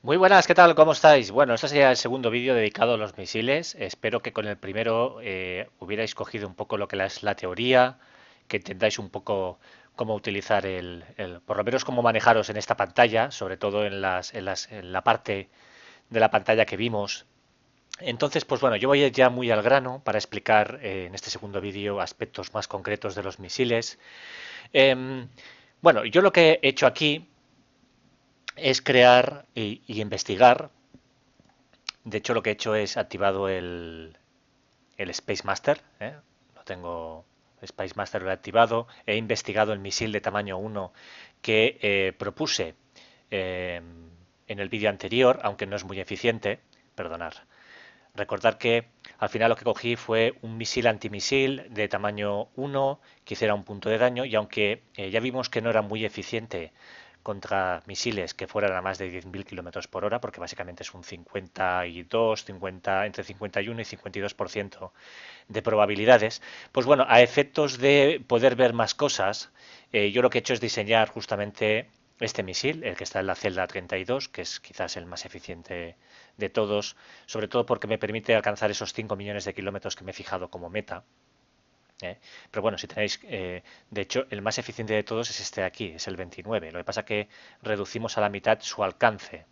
Muy buenas, ¿qué tal? ¿Cómo estáis? Bueno, este sería el segundo vídeo dedicado a los misiles. Espero que con el primero hubierais cogido un poco lo que es la teoría, que entendáis un poco cómo utilizar por lo menos cómo manejaros en esta pantalla, sobre todo en la parte de la pantalla que vimos. Entonces, pues bueno, yo voy ya muy al grano para explicar en este segundo vídeo aspectos más concretos de los misiles. Em, bueno, yo lo que he hecho aquí es crear y investigar. De hecho, lo que he hecho es activado el Space Master, ¿eh? Lo tengo, Space Master lo he activado. He investigado el misil de tamaño 1 que propuse eh, en el vídeo anterior, aunque no es muy eficiente. Perdonar. Recordar que al final lo que cogí fue un misil antimisil de tamaño 1 que hiciera un punto de daño y aunque ya vimos que no era muy eficiente contra misiles que fueran a más de 10.000 kilómetros por hora, porque básicamente es un 52, 50, entre 51 y 52% de probabilidades, pues bueno, a efectos de poder ver más cosas, yo lo que he hecho es diseñar justamente este misil, el que está en la celda 32, que es quizás el más eficiente de todos, sobre todo porque me permite alcanzar esos 5 millones de kilómetros que me he fijado como meta. ¿Eh? Pero bueno, si tenéis, de hecho, el más eficiente de todos es este de aquí, es el 29. Lo que pasa es que reducimos a la mitad su alcance.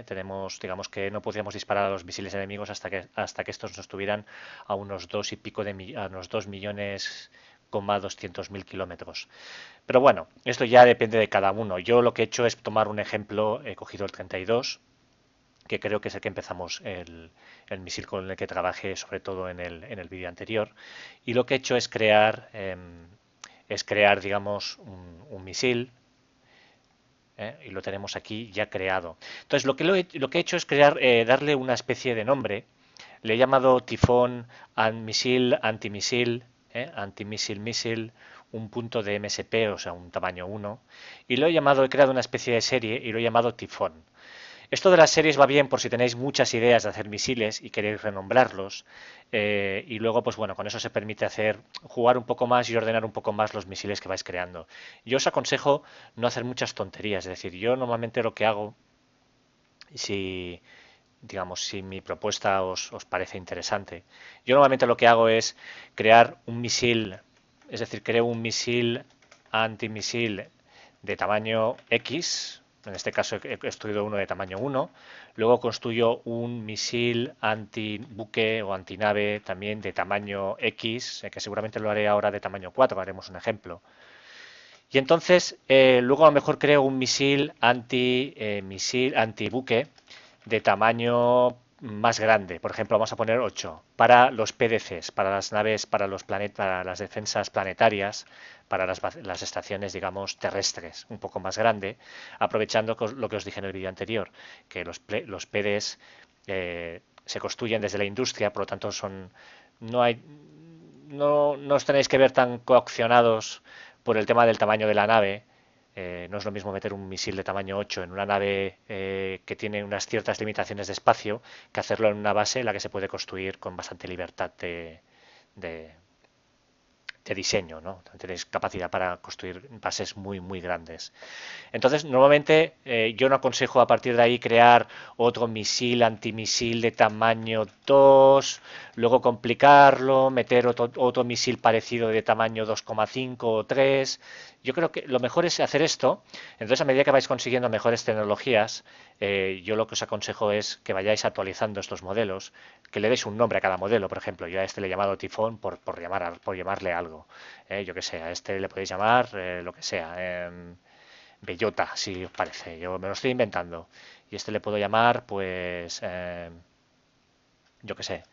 Tenemos, digamos que no podríamos disparar a los misiles enemigos hasta que estos nos tuvieran a unos 2 y pico a unos 2 millones, 200.000 kilómetros. Pero bueno, esto ya depende de cada uno. Yo lo que he hecho es tomar un ejemplo, he cogido el 32, que creo que es el que empezamos el misil con el que trabajé sobre todo en el vídeo anterior. Y lo que he hecho es crear digamos, un misil, y lo tenemos aquí ya creado. Entonces, lo que he hecho es crear, darle una especie de nombre. Le he llamado tifón misil, antimisil, antimisil misil, un punto de MSP, o sea, un tamaño 1. Y lo he llamado, he creado una especie de serie y lo he llamado tifón. Esto de las series va bien por si tenéis muchas ideas de hacer misiles y queréis renombrarlos. Y luego, pues bueno, con eso se permite hacer, jugar un poco más y ordenar un poco más los misiles que vais creando. Yo os aconsejo no hacer muchas tonterías. Es decir, yo normalmente lo que hago, si, digamos, si mi propuesta os parece interesante, yo normalmente lo que hago es crear un misil, es decir, creo un misil antimisil de tamaño X, en este caso he construido uno de tamaño 1, luego construyo un misil antibuque o antinave también de tamaño X, que seguramente lo haré ahora de tamaño 4, haremos un ejemplo. Y entonces luego a lo mejor creo un misil antibuque de tamaño más grande. Por ejemplo, vamos a poner 8 para los PDCs, para las naves, para las defensas planetarias, para las estaciones, digamos, terrestres, un poco más grande, aprovechando lo que os dije en el vídeo anterior, que los PDs se construyen desde la industria, por lo tanto no hay, no os tenéis que ver tan coaccionados por el tema del tamaño de la nave. No es lo mismo meter un misil de tamaño 8 en una nave que tiene unas ciertas limitaciones de espacio que hacerlo en una base en la que se puede construir con bastante libertad de, de diseño, ¿no? Tenéis capacidad para construir bases muy, muy grandes. Entonces, normalmente yo no aconsejo a partir de ahí crear otro misil, antimisil de tamaño 2, luego complicarlo, meter otro misil parecido de tamaño 2,5 o 3. Yo creo que lo mejor es hacer esto. Entonces, a medida que vais consiguiendo mejores tecnologías, yo lo que os aconsejo es que vayáis actualizando estos modelos, que le deis un nombre a cada modelo. Por ejemplo, yo a este le he llamado Tifón por llamarle algo. Yo que sé, a este le podéis llamar lo que sea. Bellota, si os parece. Yo me lo estoy inventando. Y este le puedo llamar, pues, yo qué sé,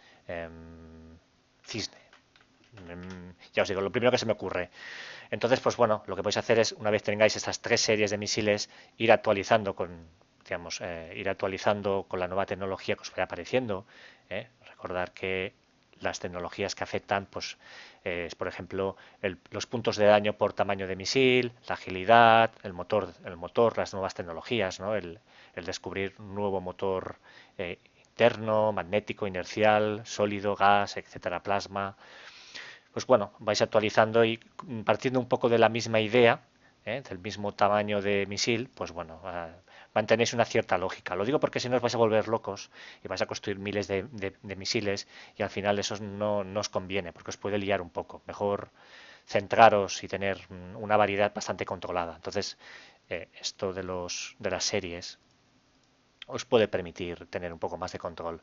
cisne. Ya os digo, lo primero que se me ocurre. Entonces, pues bueno, lo que podéis hacer es, una vez tengáis estas tres series de misiles, ir actualizando digamos, ir actualizando con la nueva tecnología que os vaya apareciendo. Recordar que las tecnologías que afectan, pues, es, por ejemplo, los puntos de daño por tamaño de misil, la agilidad, las nuevas tecnologías, ¿no? El descubrir un nuevo motor interno, magnético, inercial, sólido, gas, etcétera, plasma. Pues bueno, vais actualizando y partiendo un poco de la misma idea, del mismo tamaño de misil, pues bueno, mantenéis una cierta lógica. Lo digo porque si no os vais a volver locos y vais a construir miles de misiles y al final eso no os conviene porque os puede liar un poco. Mejor centraros y tener una variedad bastante controlada. Entonces, esto de las series os puede permitir tener un poco más de control.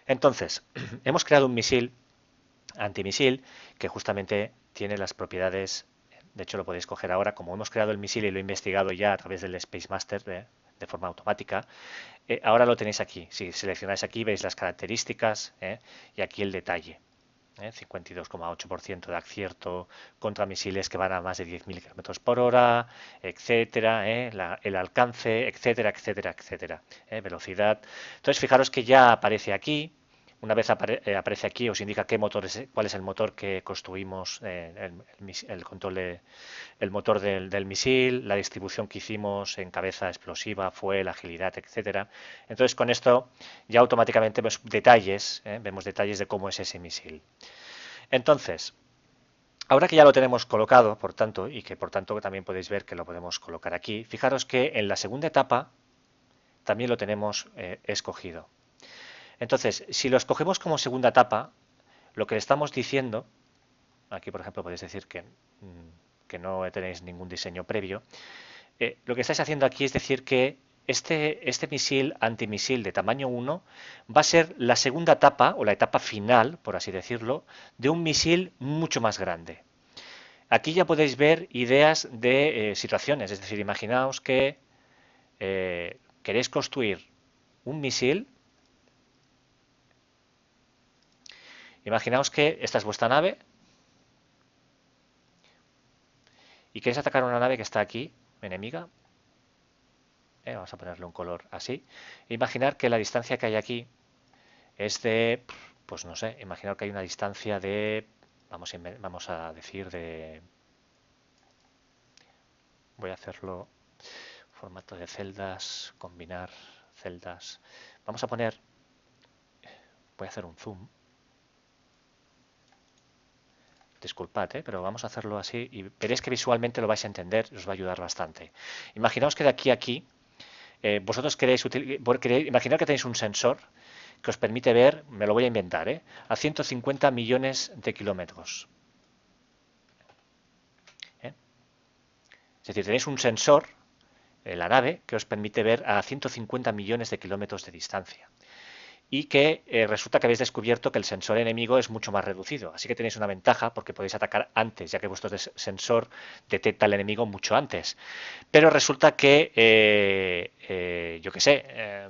Entonces, hemos creado un misil antimisil que justamente tiene las propiedades, de hecho lo podéis coger ahora, como hemos creado el misil y lo he investigado ya a través del Space Master de forma automática, ahora lo tenéis aquí. Si seleccionáis aquí veis las características y aquí el detalle. 52,8% de acierto contra misiles que van a más de 10.000 km por hora, etcétera, el alcance, etcétera, etcétera, etcétera, velocidad. Entonces, fijaros que ya aparece aquí. Una vez aparece aquí, os indica qué motor es, cuál es el motor que construimos, el control el motor del misil, la distribución que hicimos en cabeza explosiva, fuel, agilidad, etcétera. Entonces, con esto ya automáticamente vemos detalles de cómo es ese misil. Entonces, ahora que ya lo tenemos colocado, por tanto, y que por tanto también podéis ver que lo podemos colocar aquí, fijaros que en la segunda etapa también lo tenemos escogido. Entonces, si lo escogemos como segunda etapa, lo que le estamos diciendo, aquí por ejemplo podéis decir que no tenéis ningún diseño previo, lo que estáis haciendo aquí es decir que este misil antimisil de tamaño 1 va a ser la segunda etapa o la etapa final, por así decirlo, de un misil mucho más grande. Aquí ya podéis ver ideas de situaciones, es decir, imaginaos que queréis construir un misil, imaginaos que esta es vuestra nave y queréis atacar una nave que está aquí, enemiga. Vamos a ponerle un color así. Imaginar que la distancia que hay aquí es de, pues no sé, imaginar que hay una distancia de, vamos a decir de, voy a hacerlo formato de celdas, combinar celdas. Vamos a poner, voy a hacer un zoom. Disculpad, pero vamos a hacerlo así y veréis que visualmente lo vais a entender y os va a ayudar bastante. Imaginaos que de aquí a aquí vosotros queréis imaginar que tenéis un sensor que os permite ver, me lo voy a inventar, a 150 millones de kilómetros. Es decir, tenéis un sensor en la nave que os permite ver a 150 millones de kilómetros de distancia. Y que resulta que habéis descubierto que el sensor enemigo es mucho más reducido. Así que tenéis una ventaja porque podéis atacar antes, ya que vuestro sensor detecta al enemigo mucho antes. Pero resulta que, yo qué sé,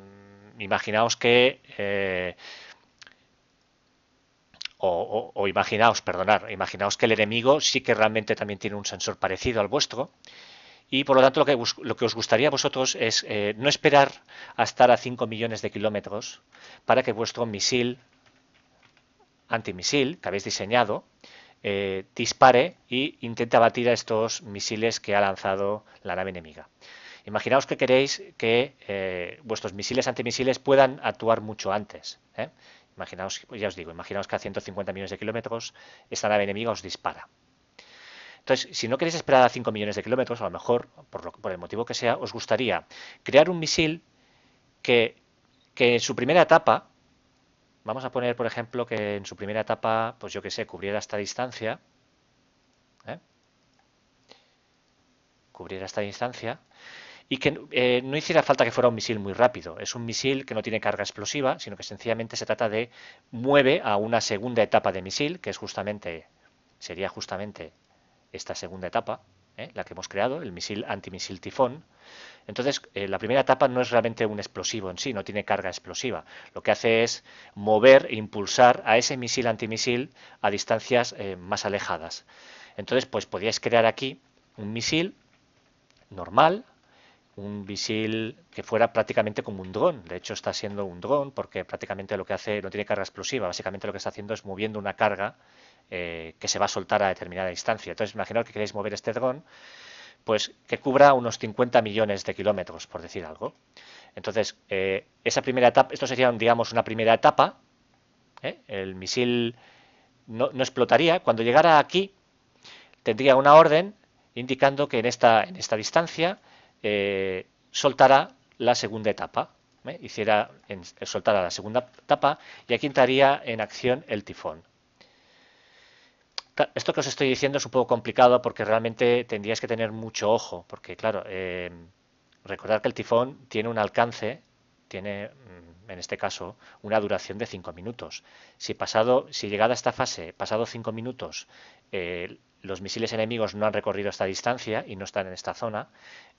imaginaos que... imaginaos que el enemigo sí que realmente también tiene un sensor parecido al vuestro y por lo tanto lo que os gustaría a vosotros es no esperar a estar a 5 millones de kilómetros para que vuestro misil antimisil que habéis diseñado dispare e intente abatir a estos misiles que ha lanzado la nave enemiga. Imaginaos que queréis que vuestros misiles antimisiles puedan actuar mucho antes. Imaginaos, ya os digo, imaginaos que a 150 millones de kilómetros esta nave enemiga os dispara. Entonces, si no queréis esperar a 5 millones de kilómetros, a lo mejor, por el motivo que sea, os gustaría crear un misil que en su primera etapa, vamos a poner, por ejemplo, que en su primera etapa, pues yo que sé, cubriera esta distancia, ¿eh? Cubriera esta distancia, y que no hiciera falta que fuera un misil muy rápido. Es un misil que no tiene carga explosiva, sino que sencillamente se trata de mueve a una segunda etapa de misil, que es sería justamente esta segunda etapa, la que hemos creado, el misil antimisil tifón. Entonces, la primera etapa no es realmente un explosivo en sí, no tiene carga explosiva. Lo que hace es mover e impulsar a ese misil antimisil a distancias más alejadas. Entonces, pues podíais crear aquí un misil normal, un misil que fuera prácticamente como un dron. De hecho, está siendo un dron porque prácticamente lo que hace no tiene carga explosiva. Básicamente lo que está haciendo es moviendo una carga que se va a soltar a determinada distancia. Entonces, imaginaos que queréis mover este dron, pues que cubra unos 50 millones de kilómetros, por decir algo. Entonces, esa primera etapa, esto sería, digamos, una primera etapa. El misil no explotaría. Cuando llegara aquí, tendría una orden indicando que en esta distancia soltará la segunda etapa, soltara la segunda etapa y aquí entraría en acción el tifón. Esto que os estoy diciendo es un poco complicado porque realmente tendríais que tener mucho ojo, porque claro, recordad que el tifón tiene un alcance, tiene en este caso una duración de 5 minutos. Si llegada a esta fase, pasado 5 minutos, los misiles enemigos no han recorrido esta distancia y no están en esta zona,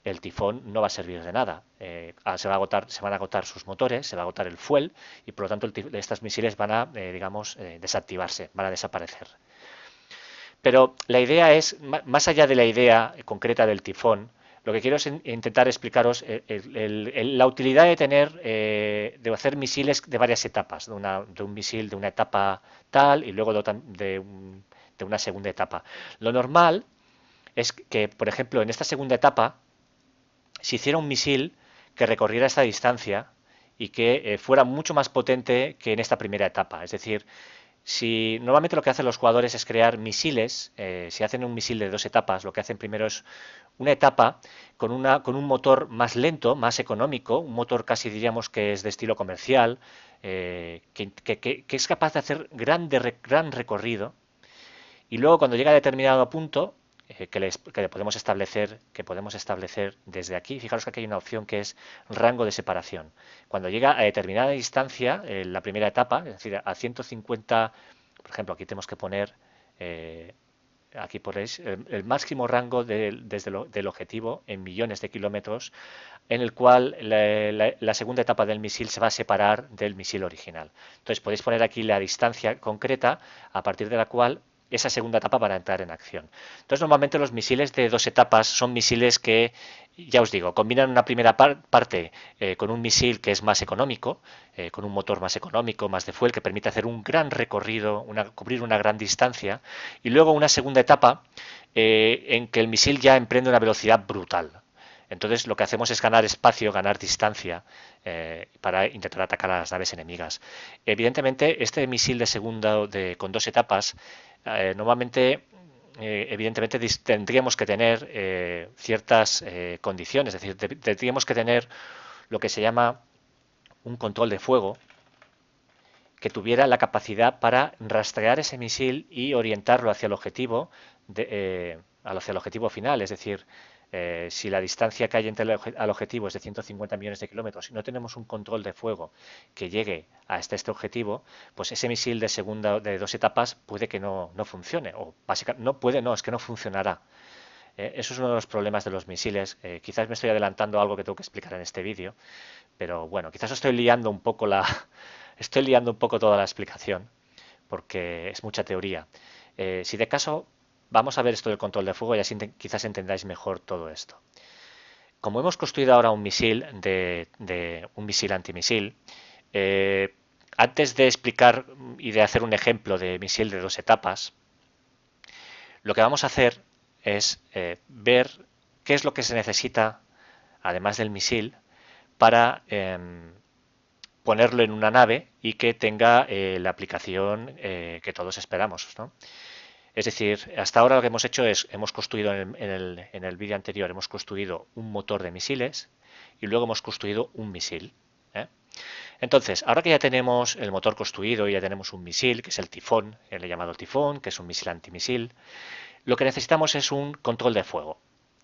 el tifón no va a servir de nada. Se van a agotar sus motores, se va a agotar el fuel y por lo tanto estos misiles van a, desactivarse, van a desaparecer. Pero la idea es, más allá de la idea concreta del tifón, lo que quiero es intentar explicaros la utilidad de de hacer misiles de varias etapas, de un misil de una etapa tal y luego de una segunda etapa. Lo normal es que, por ejemplo, en esta segunda etapa, se hiciera un misil que recorriera esta distancia y que fuera mucho más potente que en esta primera etapa. Es decir, si normalmente lo que hacen los jugadores es crear misiles, si hacen un misil de dos etapas, lo que hacen primero es una etapa con un motor más lento, más económico, un motor casi diríamos que es de estilo comercial, que es capaz de hacer gran recorrido y luego cuando llega a determinado punto que podemos establecer desde aquí, fijaros que aquí hay una opción que es rango de separación. Cuando llega a determinada distancia, la primera etapa, es decir, a 150, por ejemplo, aquí tenemos que poner, aquí ponéis el máximo rango del objetivo en millones de kilómetros, en el cual la segunda etapa del misil se va a separar del misil original. Entonces podéis poner aquí la distancia concreta a partir de la cual esa segunda etapa para entrar en acción. Entonces, normalmente los misiles de dos etapas son misiles que, ya os digo, combinan una primera parte con un misil que es más económico, con un motor más económico, más de fuel, que permite hacer un gran recorrido, cubrir una gran distancia, y luego una segunda etapa en que el misil ya emprende una velocidad brutal. Entonces lo que hacemos es ganar espacio, ganar distancia para intentar atacar a las naves enemigas. Evidentemente, este misil de segunda con dos etapas, normalmente, evidentemente, tendríamos que tener ciertas condiciones, es decir, tendríamos que tener lo que se llama un control de fuego que tuviera la capacidad para rastrear ese misil y orientarlo hacia el objetivo, hacia el objetivo final, es decir, si la distancia que hay entre al objetivo es de 150 millones de kilómetros y no tenemos un control de fuego que llegue hasta este objetivo, pues ese misil de segunda de dos etapas puede que no funcione, o básicamente no puede, no, es que no funcionará. Eso es uno de los problemas de los misiles. Quizás me estoy adelantando a algo que tengo que explicar en este vídeo, pero bueno, quizás estoy liando un poco estoy liando un poco toda la explicación, porque es mucha teoría. Si de caso vamos a ver esto del control de fuego y así quizás entendáis mejor todo esto. Como hemos construido ahora un misil un misil antimisil, antes de explicar y de hacer un ejemplo de misil de dos etapas, lo que vamos a hacer es ver qué es lo que se necesita, además del misil, para ponerlo en una nave y que tenga la aplicación que todos esperamos, ¿no? Es decir, hasta ahora lo que hemos hecho es, hemos construido en el vídeo anterior, hemos construido un motor de misiles y luego hemos construido un misil. Entonces, ahora que ya tenemos el motor construido y ya tenemos un misil, que es el Tifón, le he llamado el Tifón, que es un misil antimisil, lo que necesitamos es un control de fuego.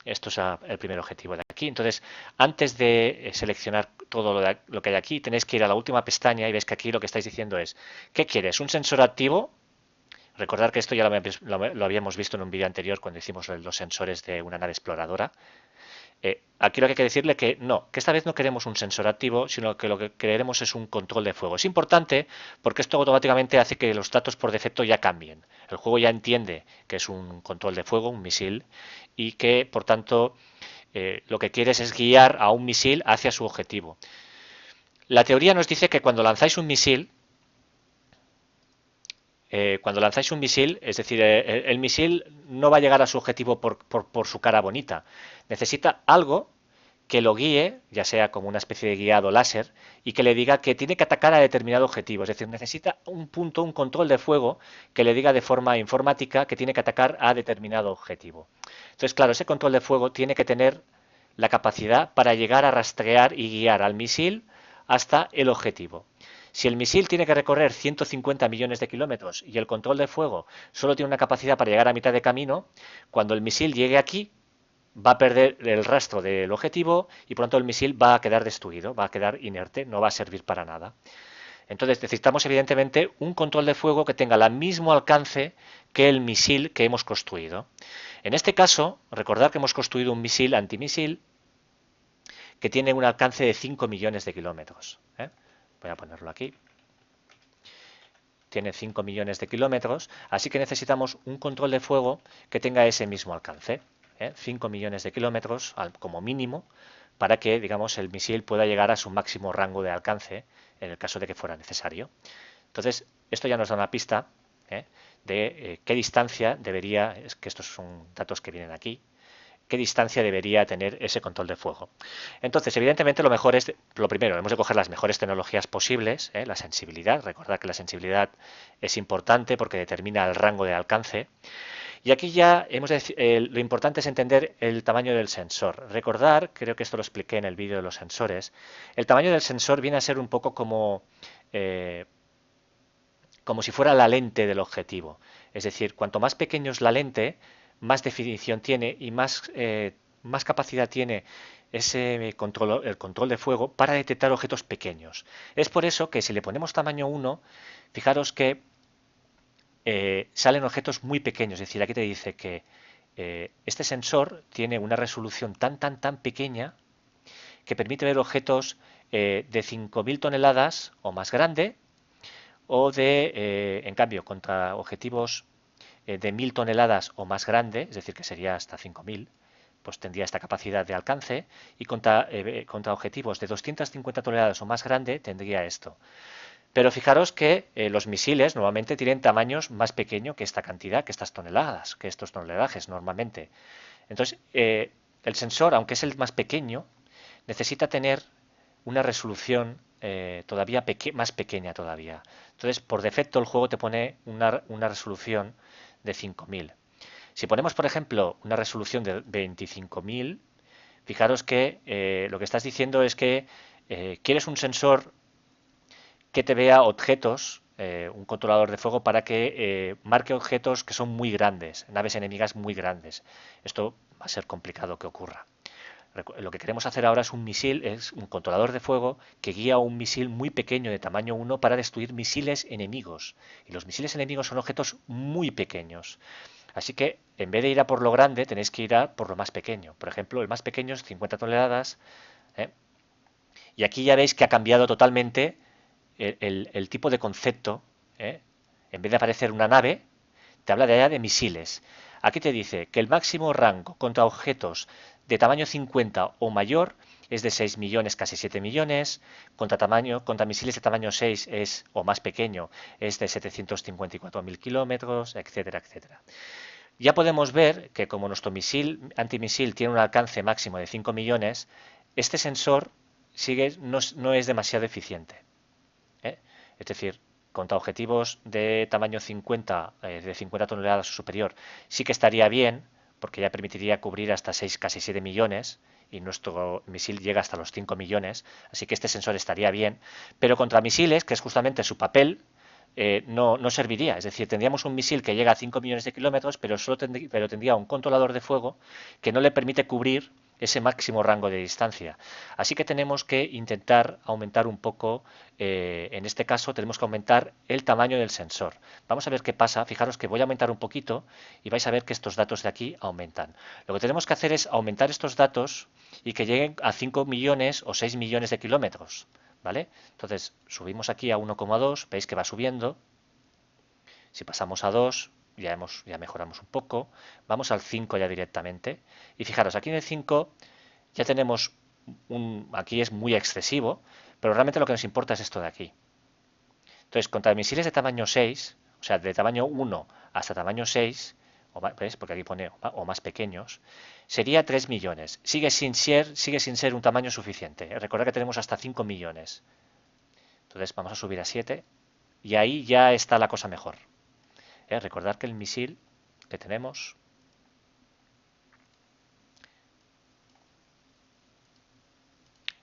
Esto es el primer objetivo de aquí. Entonces, antes de seleccionar todo lo que hay aquí, tenéis que ir a la última pestaña y veis que aquí lo que estáis diciendo es, ¿qué quieres? ¿Un sensor activo? Recordar que esto ya lo habíamos visto en un vídeo anterior cuando hicimos los sensores de una nave exploradora. Aquí lo que hay que decirle que no, que esta vez no queremos un sensor activo, sino que lo que queremos es un control de fuego. Es importante porque esto automáticamente hace que los datos por defecto ya cambien. El juego ya entiende que es un control de fuego, un misil, y que por tanto lo que quieres es guiar a un misil hacia su objetivo. La teoría nos dice que cuando lanzáis un misil, es decir, el misil no va a llegar a su objetivo por su cara bonita. Necesita algo que lo guíe, ya sea como una especie de guiado láser, y que le diga que tiene que atacar a determinado objetivo. Es decir, necesita un punto, un control de fuego que le diga de forma informática que tiene que atacar a determinado objetivo. Entonces, claro, ese control de fuego tiene que tener la capacidad para llegar a rastrear y guiar al misil hasta el objetivo. Si el misil tiene que recorrer 150 millones de kilómetros y el control de fuego solo tiene una capacidad para llegar a mitad de camino, cuando el misil llegue aquí va a perder el rastro del objetivo y pronto el misil va a quedar destruido, va a quedar inerte, no va a servir para nada. Entonces necesitamos evidentemente un control de fuego que tenga el mismo alcance que el misil que hemos construido. En este caso, recordad que hemos construido un misil antimisil que tiene un alcance de 5 millones de kilómetros. Voy a ponerlo aquí. Tiene 5 millones de kilómetros, así que necesitamos un control de fuego que tenga ese mismo alcance. 5 millones de kilómetros como mínimo para que, digamos, el misil pueda llegar a su máximo rango de alcance en el caso de que fuera necesario. Entonces, esto ya nos da una pista de qué distancia debería, es que estos son datos que vienen aquí, qué distancia debería tener ese control de fuego. Entonces, evidentemente, lo mejor es, lo primero, hemos de coger las mejores tecnologías posibles, la sensibilidad, recordad que la sensibilidad es importante porque determina el rango de alcance. Y aquí ya hemos de decir, lo importante es entender el tamaño del sensor. Recordar, creo que esto lo expliqué en el vídeo de los sensores, el tamaño del sensor viene a ser un poco como si fuera la lente del objetivo. Es decir, cuanto más pequeño es la lente, más definición tiene y más capacidad tiene el control de fuego para detectar objetos pequeños. Es por eso que si le ponemos tamaño 1, fijaros que salen objetos muy pequeños. Es decir, aquí te dice que este sensor tiene una resolución tan pequeña que permite ver objetos de 5.000 toneladas o más grande, o en cambio, contra objetivos de 1.000 toneladas o más grande, es decir, que sería hasta 5.000, pues tendría esta capacidad de alcance, y contra objetivos de 250 toneladas o más grande tendría esto. Pero fijaros que los misiles normalmente tienen tamaños más pequeños que esta cantidad, que estas toneladas, que estos tonelajes normalmente. Entonces, el sensor, aunque es el más pequeño, necesita tener una resolución todavía más pequeña todavía. Entonces, por defecto, el juego te pone una resolución de 5.000. Si ponemos, por ejemplo, una resolución de 25.000, fijaros que lo que estás diciendo es que quieres un sensor que te vea objetos, un controlador de fuego, para que marque objetos que son muy grandes, naves enemigas muy grandes. Esto va a ser complicado que ocurra. Lo que queremos hacer ahora es un misil, es un controlador de fuego que guía un misil muy pequeño de tamaño 1 para destruir misiles enemigos. Y los misiles enemigos son objetos muy pequeños. Así que en vez de ir a por lo grande, tenéis que ir a por lo más pequeño. Por ejemplo, el más pequeño es 50 toneladas. ¿eh? Y aquí ya veis que ha cambiado totalmente el tipo de concepto. ¿eh? En vez de aparecer una nave, te habla de allá de misiles. Aquí te dice que el máximo rango contra objetos de tamaño 50 o mayor es de 6 millones, casi 7 millones. Contra misiles de tamaño 6 o más pequeño es de 754.000 kilómetros, etcétera, etcétera. Ya podemos ver que como nuestro antimisil tiene un alcance máximo de 5 millones, este sensor no es demasiado eficiente. ¿eh? Es decir, contra objetivos de tamaño 50, de 50 toneladas o superior, sí que estaría bien, porque ya permitiría cubrir hasta 6, casi 7 millones, y nuestro misil llega hasta los 5 millones, así que este sensor estaría bien, pero contra misiles, que es justamente su papel, no serviría. Es decir, tendríamos un misil que llega a 5 millones de kilómetros, pero tendría un controlador de fuego que no le permite cubrir ese máximo rango de distancia. Así que tenemos que intentar aumentar un poco, en este caso tenemos que aumentar el tamaño del sensor. Vamos a ver qué pasa. Fijaros que voy a aumentar un poquito y vais a ver que estos datos de aquí aumentan. Lo que tenemos que hacer es aumentar estos datos y que lleguen a 5 millones o 6 millones de kilómetros. ¿Vale? Entonces subimos aquí a 1,2, veis que va subiendo. Si pasamos a 2, ya mejoramos un poco. Vamos al 5 ya directamente. Y fijaros, aquí en el 5 ya tenemos aquí es muy excesivo, pero realmente lo que nos importa es esto de aquí. Entonces, contra misiles de tamaño 6, o sea, de tamaño 1 hasta tamaño 6, ¿ves? Porque aquí pone o más pequeños, sería 3 millones. Sigue sin ser un tamaño suficiente. Recordad que tenemos hasta 5 millones. Entonces vamos a subir a 7 y ahí ya está la cosa mejor. Recordad que el misil que tenemos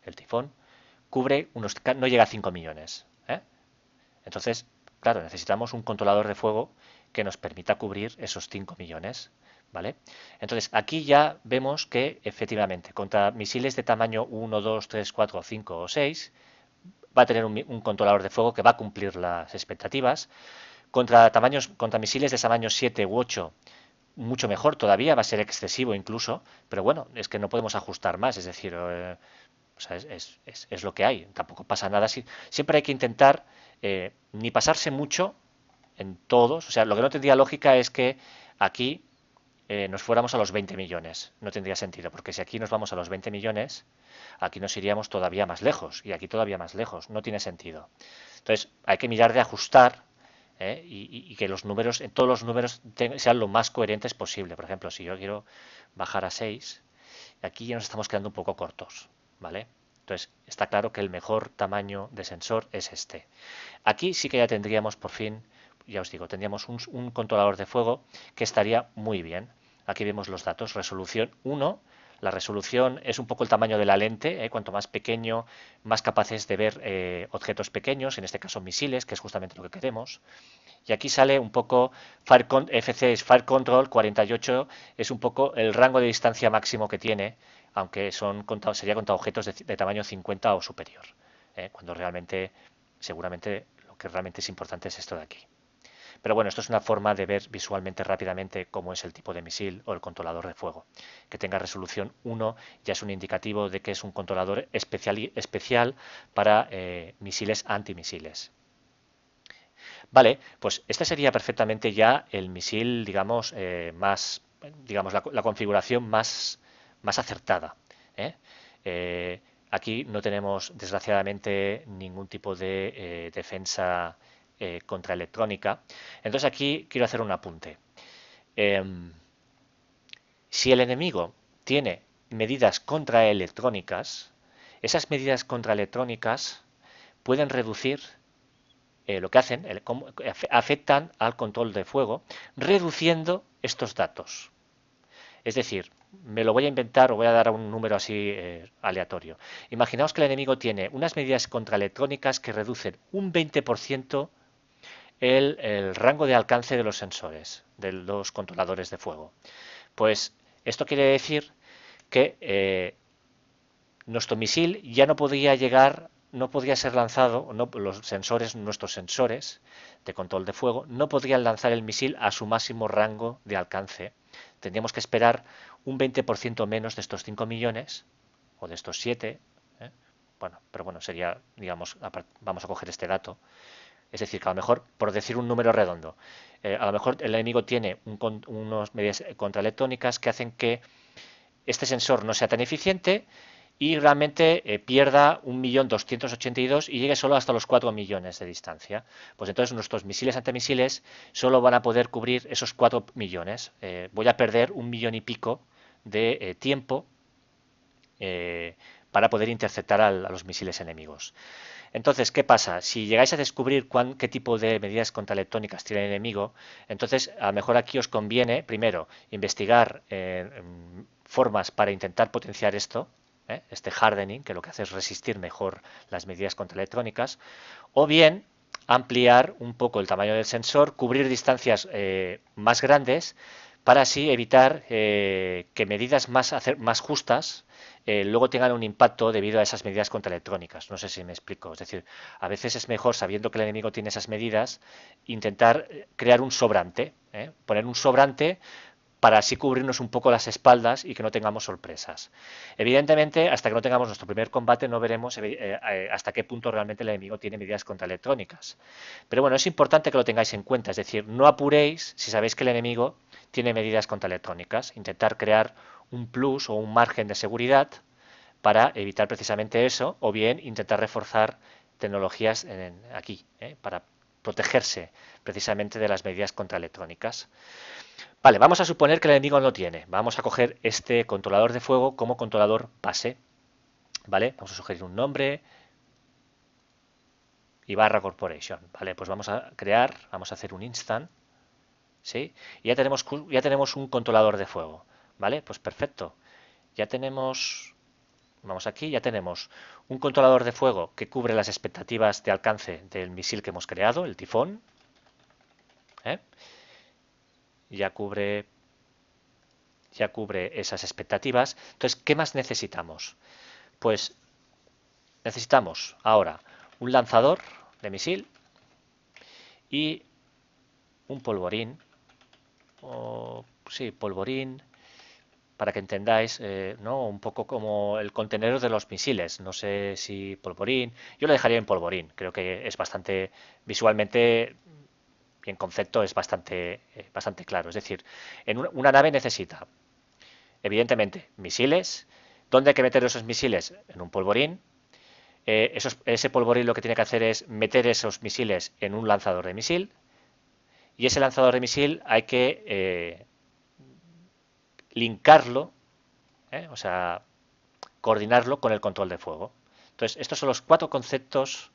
el tifón, cubre no llega a 5 millones. Entonces, claro, necesitamos un controlador de fuego que nos permita cubrir esos 5 millones. ¿Vale? Entonces, aquí ya vemos que efectivamente, contra misiles de tamaño 1, 2, 3, 4, 5 o 6, va a tener un controlador de fuego que va a cumplir las expectativas. Contra misiles de tamaño 7 u 8, mucho mejor todavía, va a ser excesivo incluso, pero bueno, es que no podemos ajustar más, es decir, o sea, es lo que hay, tampoco pasa nada. Siempre hay que intentar ni pasarse mucho en todos, o sea, lo que no tendría lógica es que aquí nos fuéramos a los 20 millones, no tendría sentido, porque si aquí nos vamos a los 20 millones, aquí nos iríamos todavía más lejos, y aquí todavía más lejos, no tiene sentido. Entonces, hay que mirar de ajustar y que los números, todos los números sean lo más coherentes posible. Por ejemplo, si yo quiero bajar a 6, aquí ya nos estamos quedando un poco cortos, ¿vale? Entonces, está claro que el mejor tamaño de sensor es este. Aquí sí que ya tendríamos por fin, ya os digo, tendríamos un controlador de fuego que estaría muy bien. Aquí vemos los datos, resolución 1. La resolución es un poco el tamaño de la lente, cuanto más pequeño, más capaces de ver objetos pequeños, en este caso misiles, que es justamente lo que queremos. Y aquí sale un poco FC es Fire Control 48, es un poco el rango de distancia máximo que tiene, aunque sería contra objetos de tamaño 50 o superior, cuando realmente, seguramente, lo que realmente es importante es esto de aquí. Pero bueno, esto es una forma de ver visualmente rápidamente cómo es el tipo de misil o el controlador de fuego. Que tenga resolución 1 ya es un indicativo de que es un controlador especial para misiles antimisiles. Vale, pues este sería perfectamente ya el misil, digamos, digamos, la configuración más acertada. ¿eh? Aquí no tenemos, desgraciadamente, ningún tipo de defensa contraelectrónica. Entonces aquí quiero hacer un apunte. Em, si el enemigo tiene medidas contraelectrónicas, esas medidas contraelectrónicas pueden reducir lo que hacen, afectan al control de fuego, reduciendo estos datos. Es decir, me lo voy a inventar o voy a dar un número así aleatorio. Imaginaos que el enemigo tiene unas medidas contraelectrónicas que reducen un 20% el rango de alcance de los sensores, de los controladores de fuego. Pues esto quiere decir que nuestro misil ya no podría llegar, no podría ser lanzado, no, nuestros sensores de control de fuego, no podrían lanzar el misil a su máximo rango de alcance. Tendríamos que esperar un 20% menos de estos 5 millones, o de estos 7, bueno, pero bueno, sería, digamos, vamos a coger este dato. Es decir, que a lo mejor, por decir un número redondo, a lo mejor el enemigo tiene unas medidas contraelectrónicas que hacen que este sensor no sea tan eficiente y realmente pierda 1.282.000 y llegue solo hasta los 4 millones de distancia. Pues entonces nuestros misiles antimisiles solo van a poder cubrir esos 4 millones. Voy a perder 1 millón y pico de tiempo para poder interceptar a los misiles enemigos. Entonces, ¿qué pasa? Si llegáis a descubrir qué tipo de medidas contraelectrónicas tiene el enemigo, entonces a lo mejor aquí os conviene, primero, investigar formas para intentar potenciar esto, este hardening, que lo que hace es resistir mejor las medidas contraelectrónicas, o bien ampliar un poco el tamaño del sensor, cubrir distancias más grandes, para así evitar que medidas más justas luego tengan un impacto debido a esas medidas contraelectrónicas. No sé si me explico. Es decir, a veces es mejor, sabiendo que el enemigo tiene esas medidas, intentar crear un sobrante, poner un sobrante para así cubrirnos un poco las espaldas y que no tengamos sorpresas. Evidentemente, hasta que no tengamos nuestro primer combate, no veremos hasta qué punto realmente el enemigo tiene medidas contraelectrónicas. Pero bueno, es importante que lo tengáis en cuenta, es decir, no apuréis si sabéis que el enemigo tiene medidas contraelectrónicas. Intentar crear un plus o un margen de seguridad para evitar precisamente eso, o bien intentar reforzar tecnologías aquí, para protegerse precisamente de las medidas contraelectrónicas. Vale, vamos a suponer que el enemigo no tiene. Vamos a coger este controlador de fuego como controlador base. ¿Vale? Vamos a sugerir un nombre. Ibarra Corporation. Vale, pues vamos a crear, vamos a hacer un instant. ¿Sí? Y ya tenemos un controlador de fuego. ¿Vale? Pues perfecto. Ya tenemos Vamos aquí, ya tenemos un controlador de fuego que cubre las expectativas de alcance del misil que hemos creado, el tifón. ¿eh? Ya cubre, ya cubre esas expectativas. Entonces, ¿qué más necesitamos? Pues necesitamos ahora un lanzador de misil y un polvorín, o sí, polvorín, para que entendáis, ¿no? Un poco como el contenedor de los misiles. No sé si polvorín. Yo lo dejaría en polvorín. Creo que es bastante visualmente y en concepto es bastante claro. Es decir, en una nave necesita, evidentemente, misiles. ¿Dónde hay que meter esos misiles? En un polvorín. Ese polvorín lo que tiene que hacer es meter esos misiles en un lanzador de misil. Y ese lanzador de misil hay que linkarlo, o sea, coordinarlo con el control de fuego. Entonces, estos son los cuatro conceptos.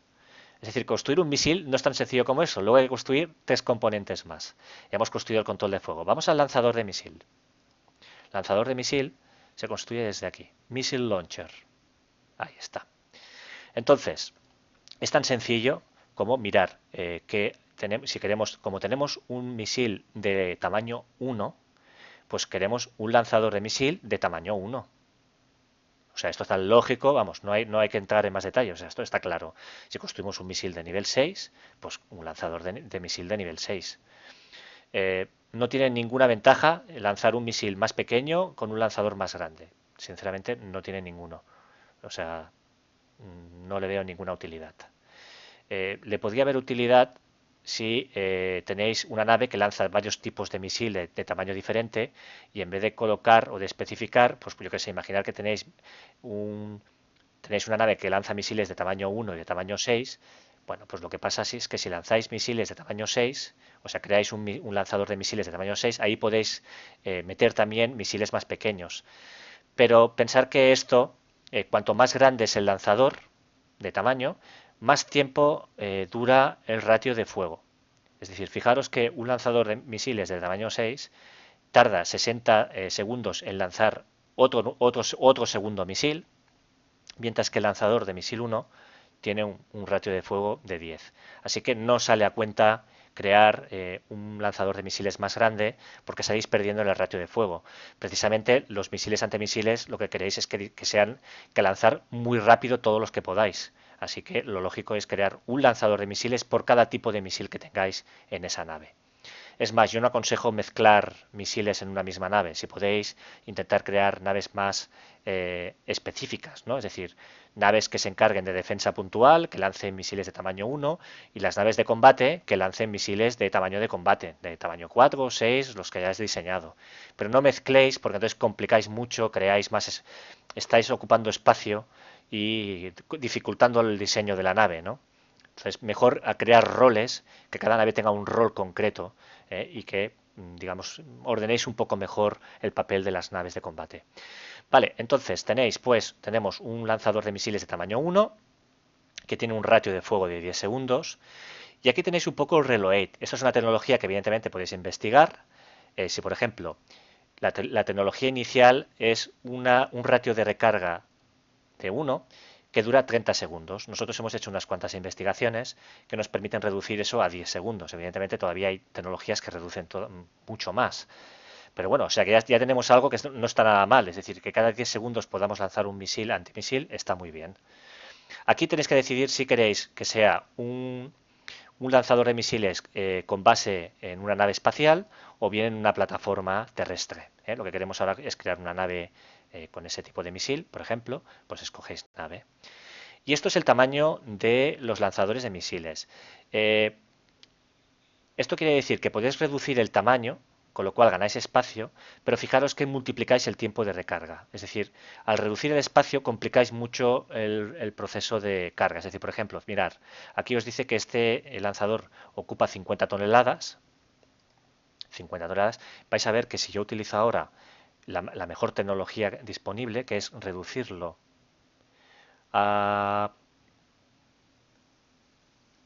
Es decir, construir un misil no es tan sencillo como eso. Luego hay que construir tres componentes más. Ya hemos construido el control de fuego. Vamos al lanzador de misil. Lanzador de misil se construye desde aquí. Missile Launcher. Ahí está. Entonces, es tan sencillo como mirar que tenemos, si queremos, como tenemos un misil de tamaño 1, pues queremos un lanzador de misil de tamaño 1. O sea, esto es tan lógico, vamos, no hay que entrar en más detalles, o sea, esto está claro. Si construimos un misil de nivel 6, pues un lanzador de misil de nivel 6. No tiene ninguna ventaja lanzar un misil más pequeño con un lanzador más grande. Sinceramente, no tiene ninguno. O sea, no le veo ninguna utilidad. Le podría haber utilidad si tenéis una nave que lanza varios tipos de misiles de tamaño diferente y en vez de colocar o de especificar, pues yo que sé, imaginar que un, tenéis una nave que lanza misiles de tamaño 1 y de tamaño 6. Bueno, pues lo que pasa es que si lanzáis misiles de tamaño 6, o sea, creáis un lanzador de misiles de tamaño 6, ahí podéis meter también misiles más pequeños. Pero pensar que esto, cuanto más grande es el lanzador de tamaño, más tiempo dura el ratio de fuego. Es decir, fijaros que un lanzador de misiles de tamaño 6 tarda 60 segundos en lanzar otro segundo misil, mientras que el lanzador de misil 1 tiene un ratio de fuego de 10. Así que no sale a cuenta crear un lanzador de misiles más grande porque salís perdiendo en el ratio de fuego. Precisamente los misiles antimisiles lo que queréis es que lanzar muy rápido todos los que podáis. Así que lo lógico es crear un lanzador de misiles por cada tipo de misil que tengáis en esa nave. Es más, yo no aconsejo mezclar misiles en una misma nave. Si podéis, intentar crear naves más específicas, ¿no? Es decir, naves que se encarguen de defensa puntual, que lancen misiles de tamaño 1, y las naves de combate que lancen misiles de tamaño de combate, de tamaño 4 o 6, los que hayáis diseñado. Pero no mezcléis porque entonces complicáis mucho, creáis más, estáis ocupando espacio y dificultando el diseño de la nave, ¿no? Entonces, mejor a crear roles, que cada nave tenga un rol concreto y que, digamos, ordenéis un poco mejor el papel de las naves de combate. Vale, entonces tenemos un lanzador de misiles de tamaño 1 que tiene un ratio de fuego de 10 segundos. Y aquí tenéis un poco el Reload. Esto es una tecnología que evidentemente podéis investigar. Si, por ejemplo, la tecnología inicial es un ratio de recarga de 1 que dura 30 segundos. Nosotros hemos hecho unas cuantas investigaciones que nos permiten reducir eso a 10 segundos. Evidentemente todavía hay tecnologías que reducen mucho más. Pero bueno, o sea que ya tenemos algo que no está nada mal. Es decir, que cada 10 segundos podamos lanzar un misil antimisil está muy bien. Aquí tenéis que decidir si queréis que sea un lanzador de misiles con base en una nave espacial o bien en una plataforma terrestre. Lo que queremos ahora es crear una nave con ese tipo de misil, por ejemplo, pues escogéis nave. Y esto es el tamaño de los lanzadores de misiles. Eh, Esto quiere decir que podéis reducir el tamaño, con lo cual ganáis espacio, pero fijaros que multiplicáis el tiempo de recarga. Es decir, al reducir el espacio complicáis mucho el proceso de carga. Es decir, por ejemplo, mirad, aquí os dice que este lanzador ocupa 50 toneladas. 50 toneladas. Vais a ver que si yo utilizo ahora la mejor tecnología disponible, que es reducirlo a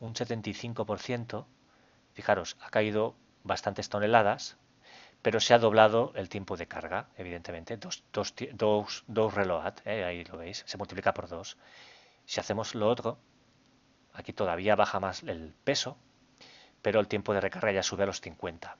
un 75%, fijaros, ha caído bastantes toneladas, pero se ha doblado el tiempo de carga, evidentemente, dos reload, ahí lo veis, se multiplica por 2. Si hacemos lo otro, aquí todavía baja más el peso, pero el tiempo de recarga ya sube a los 50.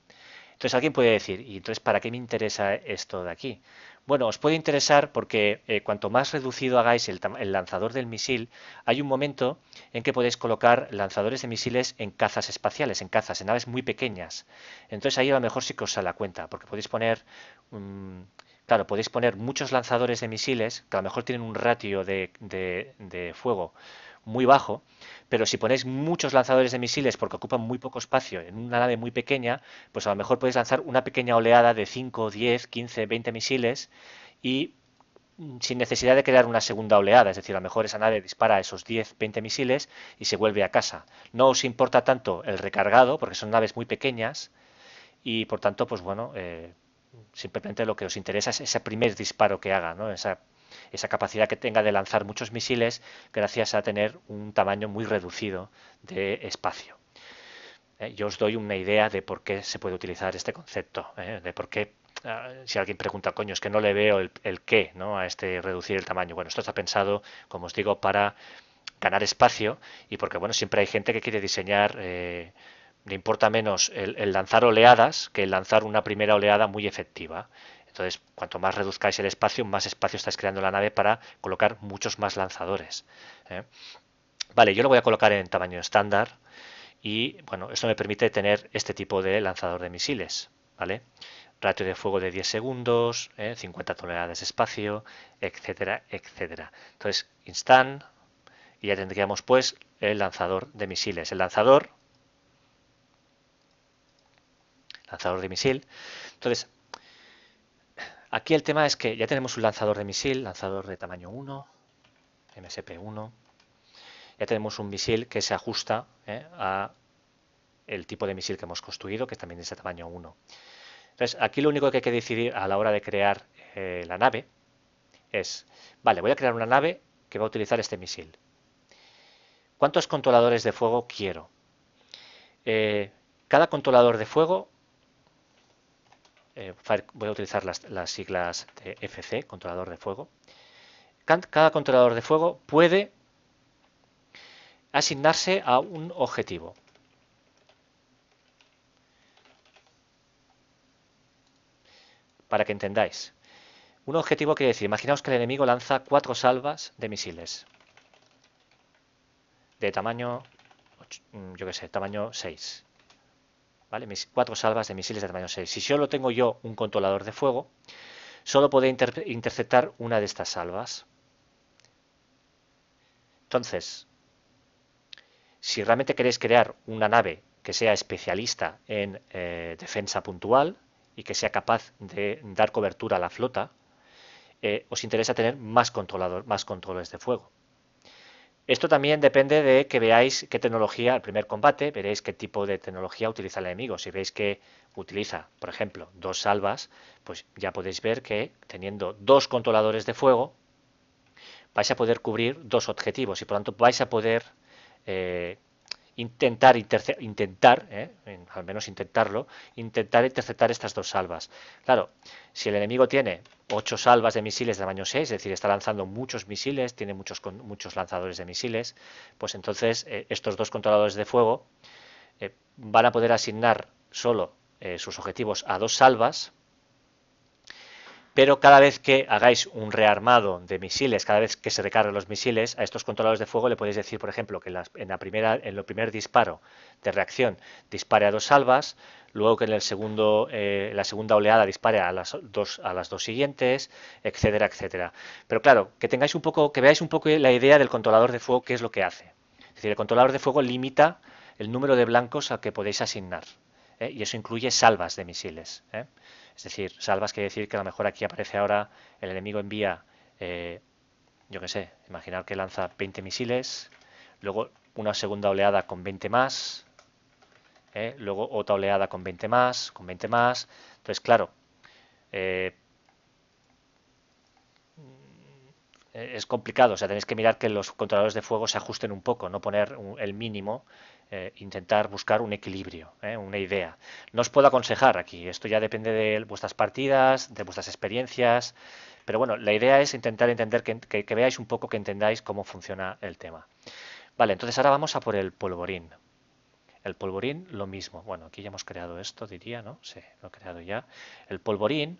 Entonces alguien puede decir, ¿y entonces para qué me interesa esto de aquí? Bueno, os puede interesar porque cuanto más reducido hagáis el lanzador del misil, hay un momento en que podéis colocar lanzadores de misiles en cazas espaciales, en naves muy pequeñas. Entonces ahí a lo mejor sí que os sale la cuenta, porque podéis poner, claro, podéis poner muchos lanzadores de misiles, que a lo mejor tienen un ratio de fuego muy bajo, pero si ponéis muchos lanzadores de misiles porque ocupan muy poco espacio en una nave muy pequeña, pues a lo mejor podéis lanzar una pequeña oleada de 5, 10, 15, 20 misiles y sin necesidad de crear una segunda oleada, es decir, a lo mejor esa nave dispara esos 10, 20 misiles y se vuelve a casa. No os importa tanto el recargado porque son naves muy pequeñas y por tanto, pues bueno, simplemente lo que os interesa es ese primer disparo que haga, ¿no? Esa capacidad que tenga de lanzar muchos misiles gracias a tener un tamaño muy reducido de espacio. Yo os doy una idea de por qué se puede utilizar este concepto, de por qué, si alguien pregunta, coño, es que no le veo el qué, ¿no? A este reducir el tamaño. Bueno, esto está pensado, como os digo, para ganar espacio y porque, bueno, siempre hay gente que quiere diseñar, le importa menos el lanzar oleadas que el lanzar una primera oleada muy efectiva. Entonces, cuanto más reduzcáis el espacio, más espacio estáis creando en la nave para colocar muchos más lanzadores. ¿eh? Vale, yo lo voy a colocar en tamaño estándar y bueno, esto me permite tener este tipo de lanzador de misiles, ¿vale? Ratio de fuego de 10 segundos, 50 toneladas de espacio, etcétera, etcétera. Entonces, instant y ya tendríamos pues el lanzador de misiles. El lanzador de misil. Entonces, aquí el tema es que ya tenemos un lanzador de misil, lanzador de tamaño 1, MSP-1. Ya tenemos un misil que se ajusta a el tipo de misil que hemos construido, que también es de tamaño 1. Entonces, aquí lo único que hay que decidir a la hora de crear la nave es, vale, voy a crear una nave que va a utilizar este misil. ¿Cuántos controladores de fuego quiero? Cada controlador de fuego, voy a utilizar las siglas de FC, controlador de fuego. Cada controlador de fuego puede asignarse a un objetivo. Para que entendáis. Un objetivo quiere decir, imaginaos que el enemigo lanza 4 salvas de misiles. De tamaño, yo qué sé, tamaño 6. ¿Vale? 4 salvas de misiles de tamaño 6. Si solo tengo yo un controlador de fuego, solo podré interceptar una de estas salvas. Entonces, si realmente queréis crear una nave que sea especialista en defensa puntual y que sea capaz de dar cobertura a la flota, os interesa tener más controles de fuego. Esto también depende de que veáis qué tecnología, el primer combate, veréis qué tipo de tecnología utiliza el enemigo. Si veis que utiliza, por ejemplo, 2 salvas, pues ya podéis ver que teniendo 2 controladores de fuego, vais a poder cubrir 2 objetivos y por lo tanto vais a poder eh, al menos intentar interceptar estas 2 salvas. Claro, si el enemigo tiene 8 salvas de misiles de tamaño 6, es decir, está lanzando muchos misiles, tiene muchos lanzadores de misiles, pues entonces estos 2 controladores de fuego van a poder asignar solo sus objetivos a 2 salvas, pero cada vez que hagáis un rearmado de misiles, cada vez que se recarguen los misiles, a estos controladores de fuego le podéis decir, por ejemplo, que en el primer disparo de reacción dispare a 2 salvas, luego que en la segunda oleada dispare a las dos siguientes, etcétera, etcétera. Pero claro, que veáis un poco la idea del controlador de fuego, qué es lo que hace. Es decir, el controlador de fuego limita el número de blancos al que podéis asignar. Y eso incluye salvas de misiles. Es decir, salvas quiere decir que a lo mejor aquí aparece ahora, el enemigo envía, yo qué sé, imaginar que lanza 20 misiles, luego una segunda oleada con 20 más, luego otra oleada con 20 más, con 20 más. Entonces, claro, es complicado, o sea, tenéis que mirar que los controladores de fuego se ajusten un poco, no poner el mínimo, intentar buscar un equilibrio, una idea. No os puedo aconsejar aquí, esto ya depende de vuestras partidas, de vuestras experiencias, pero bueno, la idea es intentar entender que veáis un poco, que entendáis cómo funciona el tema. Vale, entonces ahora vamos a por el polvorín. El polvorín, lo mismo. Bueno, aquí ya hemos creado esto, diría, ¿no? Sí, lo he creado ya. El polvorín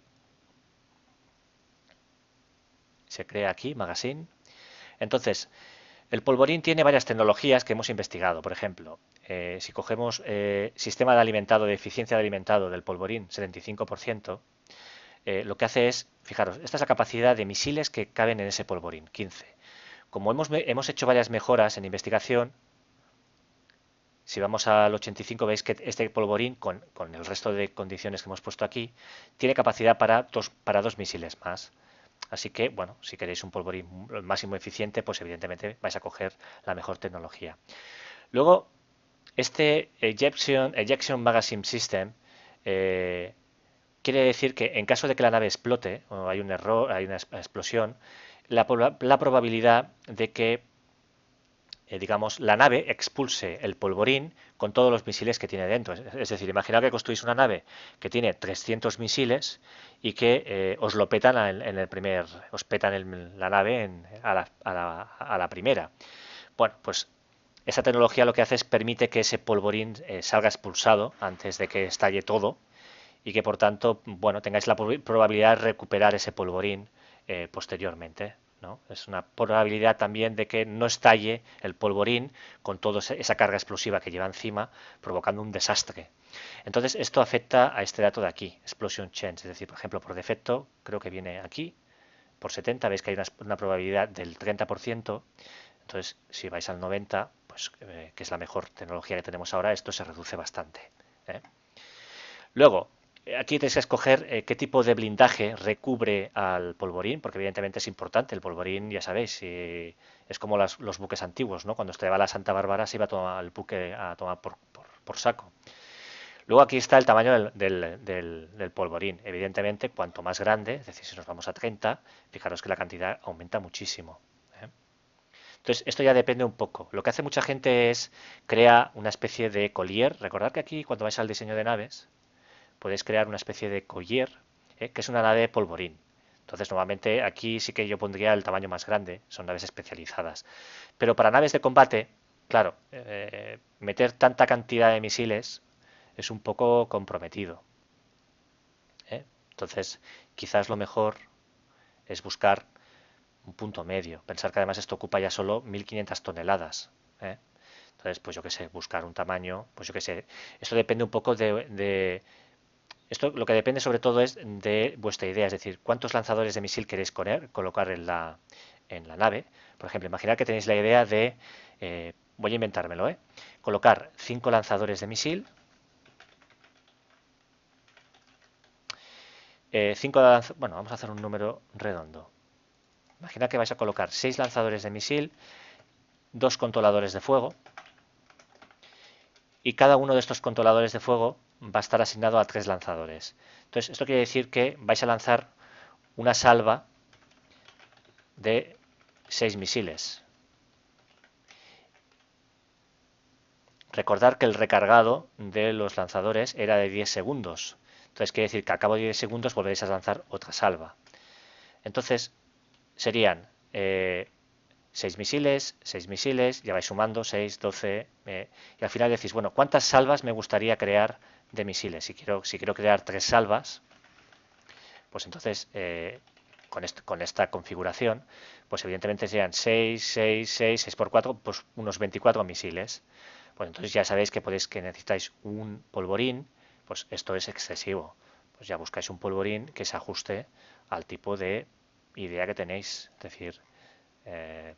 se crea aquí, Magazine. Entonces, el polvorín tiene varias tecnologías que hemos investigado. Por ejemplo, si cogemos sistema de alimentado, de eficiencia de alimentado del polvorín, 75%, lo que hace es, fijaros, esta es la capacidad de misiles que caben en ese polvorín, 15. Como hemos hecho varias mejoras en investigación, si vamos al 85 veis que este polvorín, con el resto de condiciones que hemos puesto aquí, tiene capacidad para dos misiles más. Así que, bueno, si queréis un polvorín máximo eficiente, pues evidentemente vais a coger la mejor tecnología. Luego, este Ejection Magazine System quiere decir que en caso de que la nave explote, o hay un error, hay una explosión, la probabilidad de que digamos, la nave expulse el polvorín con todos los misiles que tiene dentro. Es decir, imaginad que construís una nave que tiene 300 misiles y que os lo petan en el primer, os petan la nave a la primera. Bueno, pues esa tecnología lo que hace es permite que ese polvorín salga expulsado antes de que estalle todo y que por tanto, bueno, tengáis la probabilidad de recuperar ese polvorín posteriormente. ¿No? Es una probabilidad también de que no estalle el polvorín con toda esa carga explosiva que lleva encima, provocando un desastre. Entonces, esto afecta a este dato de aquí, explosion chance, es decir, por ejemplo, por defecto, creo que viene aquí, por 70, veis que hay una probabilidad del 30%, entonces, si vais al 90, pues, que es la mejor tecnología que tenemos ahora, esto se reduce bastante. ¿eh? Luego, aquí tenéis que escoger qué tipo de blindaje recubre al polvorín, porque evidentemente es importante. El polvorín, ya sabéis, es como los buques antiguos, ¿no? Cuando estaba la Santa Bárbara se iba a tomar el buque a tomar por saco. Luego aquí está el tamaño del polvorín. Evidentemente, cuanto más grande, es decir, si nos vamos a 30, fijaros que la cantidad aumenta muchísimo. ¿eh? Entonces, esto ya depende un poco. Lo que hace mucha gente es crea una especie de collier. Recordad que aquí, cuando vais al diseño de naves, podéis crear una especie de collier, que es una nave de polvorín. Entonces, normalmente aquí sí que yo pondría el tamaño más grande, son naves especializadas. Pero para naves de combate, claro, meter tanta cantidad de misiles es un poco comprometido. ¿eh? Entonces, quizás lo mejor es buscar un punto medio. Pensar que además esto ocupa ya solo 1500 toneladas. ¿eh? Entonces, pues yo qué sé, buscar un tamaño, pues yo qué sé. Esto depende un poco esto lo que depende sobre todo es de vuestra idea, es decir, cuántos lanzadores de misil queréis colocar en la nave. Por ejemplo, imaginar que tenéis la idea de, voy a inventármelo, colocar 5 lanzadores de misil, 5 bueno, vamos a hacer un número redondo. Imagina que vais a colocar 6 lanzadores de misil, 2 controladores de fuego, y cada uno de estos controladores de fuego va a estar asignado a 3 lanzadores. Entonces, esto quiere decir que vais a lanzar una salva de 6 misiles. Recordar que el recargado de los lanzadores era de 10 segundos. Entonces quiere decir que al cabo de 10 segundos volveréis a lanzar otra salva. Entonces serían 6 misiles, ya vais sumando, 6, 12, y al final decís, bueno, ¿cuántas salvas me gustaría crear de misiles? Si quiero crear 3 salvas, pues entonces con esta configuración, pues evidentemente serían 6, 6, 6, 6 por 4, pues unos 24 misiles. Pues entonces ya sabéis que necesitáis un polvorín, pues esto es excesivo. Pues ya buscáis un polvorín que se ajuste al tipo de idea que tenéis. Es decir, eh,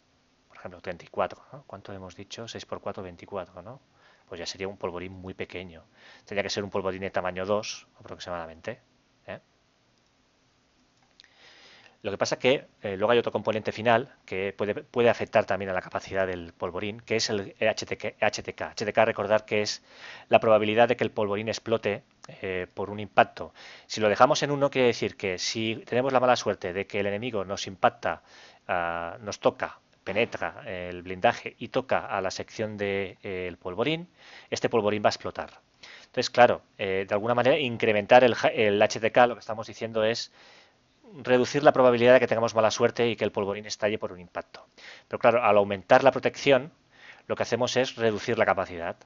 por ejemplo, 34, ¿no? ¿Cuánto hemos dicho? 6 por 4, 24, ¿no? Pues ya sería un polvorín muy pequeño. Tendría que ser un polvorín de tamaño 2 aproximadamente. ¿eh? Lo que pasa es que luego hay otro componente final que puede afectar también a la capacidad del polvorín, que es el HTK. HTK, recordar que es la probabilidad de que el polvorín explote por un impacto. Si lo dejamos en 1, quiere decir que si tenemos la mala suerte de que el enemigo nos impacta nos toca, penetra el blindaje y toca a la sección del polvorín, este polvorín va a explotar. Entonces, claro, de alguna manera incrementar el HTK, lo que estamos diciendo es reducir la probabilidad de que tengamos mala suerte y que el polvorín estalle por un impacto. Pero claro, al aumentar la protección, lo que hacemos es reducir la capacidad.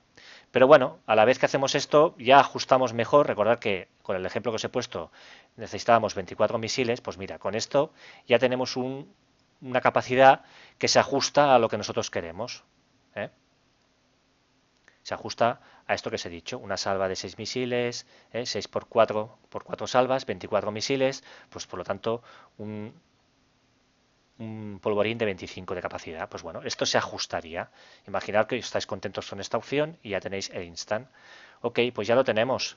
Pero bueno, a la vez que hacemos esto, ya ajustamos mejor. Recordad que con el ejemplo que os he puesto necesitábamos 24 misiles. Pues mira, con esto ya tenemos una capacidad que se ajusta a lo que nosotros queremos. ¿eh? Se ajusta a esto que os he dicho, una salva de 6 misiles, 6 por 4 salvas, 24 misiles, pues por lo tanto un polvorín de 25 de capacidad. Pues bueno, esto se ajustaría. Imaginad que estáis contentos con esta opción y ya tenéis el instant. Ok, pues ya lo tenemos.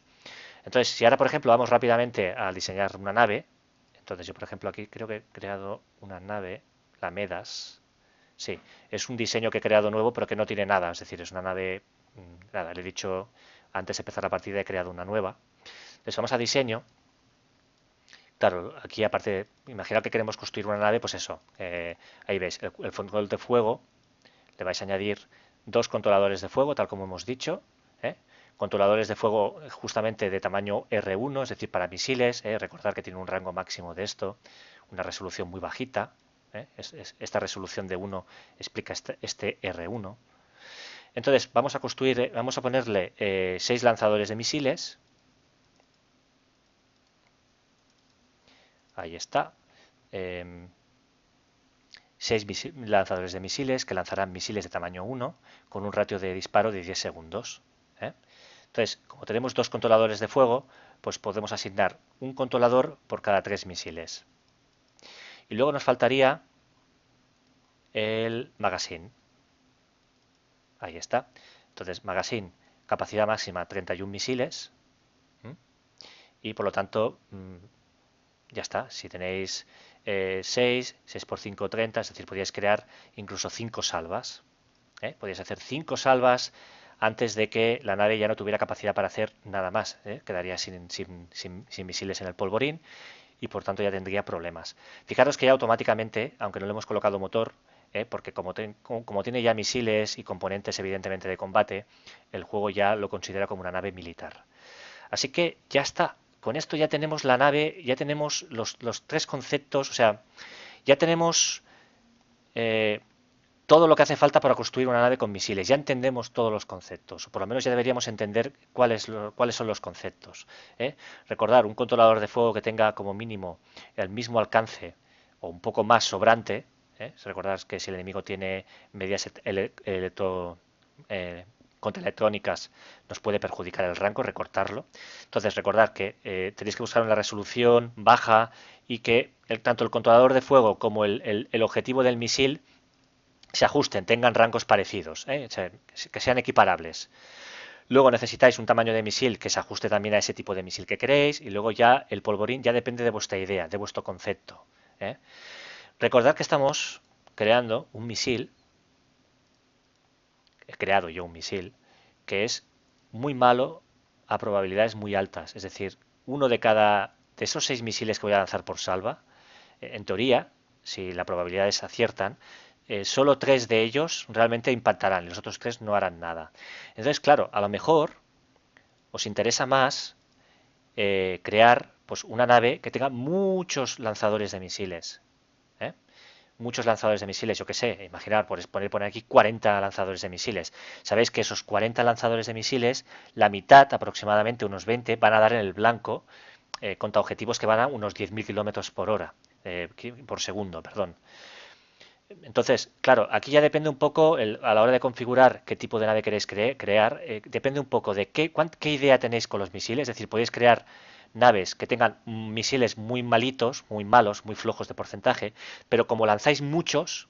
Entonces, si ahora, por ejemplo, vamos rápidamente a diseñar una nave, entonces yo, por ejemplo, aquí creo que he creado una nave, la Medas. Sí, es un diseño que he creado nuevo, pero que no tiene nada. Es decir, es una nave, nada, le he dicho antes de empezar la partida, he creado una nueva. Entonces vamos a diseño. Claro, aquí aparte, imaginad que queremos construir una nave, pues eso, ahí veis, el control de fuego, le vais a añadir dos controladores de fuego, tal como hemos dicho, ¿eh? Controladores de fuego justamente de tamaño R1, es decir, para misiles, recordar que tiene un rango máximo de esto, una resolución muy bajita, esta resolución de 1 explica este R1. Entonces, vamos a construir, vamos a ponerle 6 lanzadores de misiles. Ahí está. 6 lanzadores de misiles que lanzarán misiles de tamaño 1 con un ratio de disparo de 10 segundos. Entonces, como tenemos dos controladores de fuego, pues podemos asignar un controlador por cada 3 misiles. Y luego nos faltaría el magazine. Ahí está. Entonces, magazine, capacidad máxima 31 misiles. Y por lo tanto, ya está. Si tenéis 6 por 5, 30, es decir, podríais crear incluso 5 salvas. Podríais hacer 5 salvas antes de que la nave ya no tuviera capacidad para hacer nada más. Quedaría sin misiles en el polvorín y por tanto ya tendría problemas. Fijaros que ya automáticamente, aunque no le hemos colocado motor, porque como tiene ya misiles y componentes evidentemente de combate, el juego ya lo considera como una nave militar. Así que ya está. Con esto ya tenemos la nave, ya tenemos los tres conceptos, o sea, ya tenemos eh, todo lo que hace falta para construir una nave con misiles. Ya entendemos todos los conceptos, o por lo menos ya deberíamos entender cuáles son los conceptos. Recordar, un controlador de fuego que tenga como mínimo el mismo alcance o un poco más sobrante. Recordad que si el enemigo tiene medidas contraelectrónicas nos puede perjudicar el rango, recortarlo. Entonces recordad que tenéis que buscar una resolución baja y que tanto el controlador de fuego como el objetivo del misil se ajusten, tengan rangos parecidos, o sea, que sean equiparables. Luego necesitáis un tamaño de misil que se ajuste también a ese tipo de misil que queréis y luego ya el polvorín ya depende de vuestra idea, de vuestro concepto. Recordad que estamos creando un misil, he creado yo un misil, que es muy malo a probabilidades muy altas. Es decir, uno de esos 6 misiles que voy a lanzar por salva, en teoría, si las probabilidades aciertan, solo 3 de ellos realmente impactarán y los otros 3 no harán nada. Entonces, claro, a lo mejor os interesa más crear pues, una nave que tenga muchos lanzadores de misiles. ¿eh? Muchos lanzadores de misiles, yo que sé, imaginar, poner aquí 40 lanzadores de misiles. Sabéis que esos 40 lanzadores de misiles, la mitad, aproximadamente unos 20, van a dar en el blanco contra objetivos que van a unos 10.000 kilómetros por hora, por segundo, perdón. Entonces, claro, aquí ya depende un poco, a la hora de configurar qué tipo de nave queréis crear, depende un poco de qué idea tenéis con los misiles, es decir, podéis crear naves que tengan misiles muy malitos, muy malos, muy flojos de porcentaje, pero como lanzáis muchos,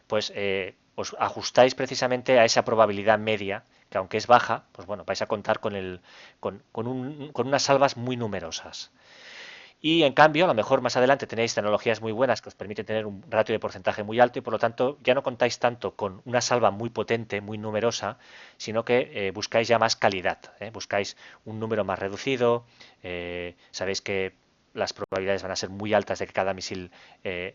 pues os ajustáis precisamente a esa probabilidad media, que aunque es baja, pues bueno, vais a contar con unas salvas muy numerosas. Y en cambio, a lo mejor más adelante tenéis tecnologías muy buenas que os permiten tener un ratio de porcentaje muy alto y por lo tanto ya no contáis tanto con una salva muy potente, muy numerosa, sino que buscáis ya más calidad, buscáis un número más reducido, sabéis que las probabilidades van a ser muy altas de que cada misil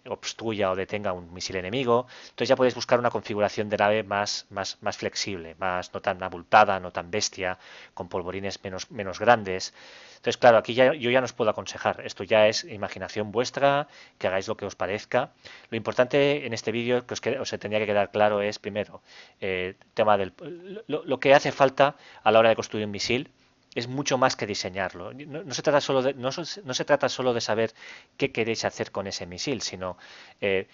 obstruya o detenga un misil enemigo. Entonces ya podéis buscar una configuración de nave más flexible, más no tan abultada, no tan bestia, con polvorines menos grandes. Entonces, claro, aquí yo ya no os puedo aconsejar. Esto ya es imaginación vuestra, que hagáis lo que os parezca. Lo importante en este vídeo que os tendría que quedar claro es, primero, tema lo que hace falta a la hora de construir un misil es mucho más que diseñarlo. No se trata solo no se trata solo de saber qué queréis hacer con ese misil, sino eh,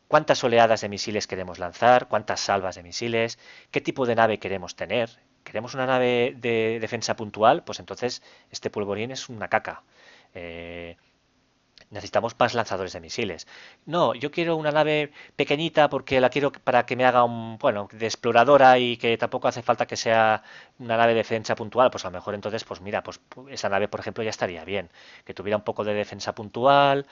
cuántas oleadas de misiles queremos lanzar, cuántas salvas de misiles, qué tipo de nave queremos tener. ¿Queremos una nave de defensa puntual? Pues entonces este polvorín es una caca. Eh, Necesitamos más lanzadores de misiles. No, yo quiero una nave pequeñita porque la quiero para que me haga bueno, de exploradora y que tampoco hace falta que sea una nave de defensa puntual. Pues a lo mejor entonces, pues mira, pues esa nave, por ejemplo, ya estaría bien. Que tuviera un poco de defensa puntual,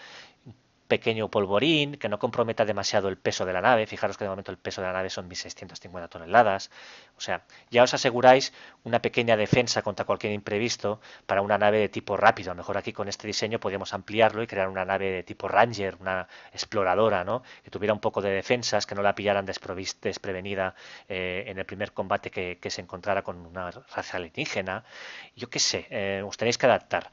pequeño polvorín, que no comprometa demasiado el peso de la nave. Fijaros que de momento el peso de la nave son 1.650 toneladas. O sea, ya os aseguráis una pequeña defensa contra cualquier imprevisto para una nave de tipo rápido. A lo mejor aquí con este diseño podríamos ampliarlo y crear una nave de tipo Ranger, una exploradora, ¿no? Que tuviera un poco de defensas, que no la pillaran desprevenida en el primer combate que se encontrara con una raza alienígena. Yo qué sé, os tenéis que adaptar.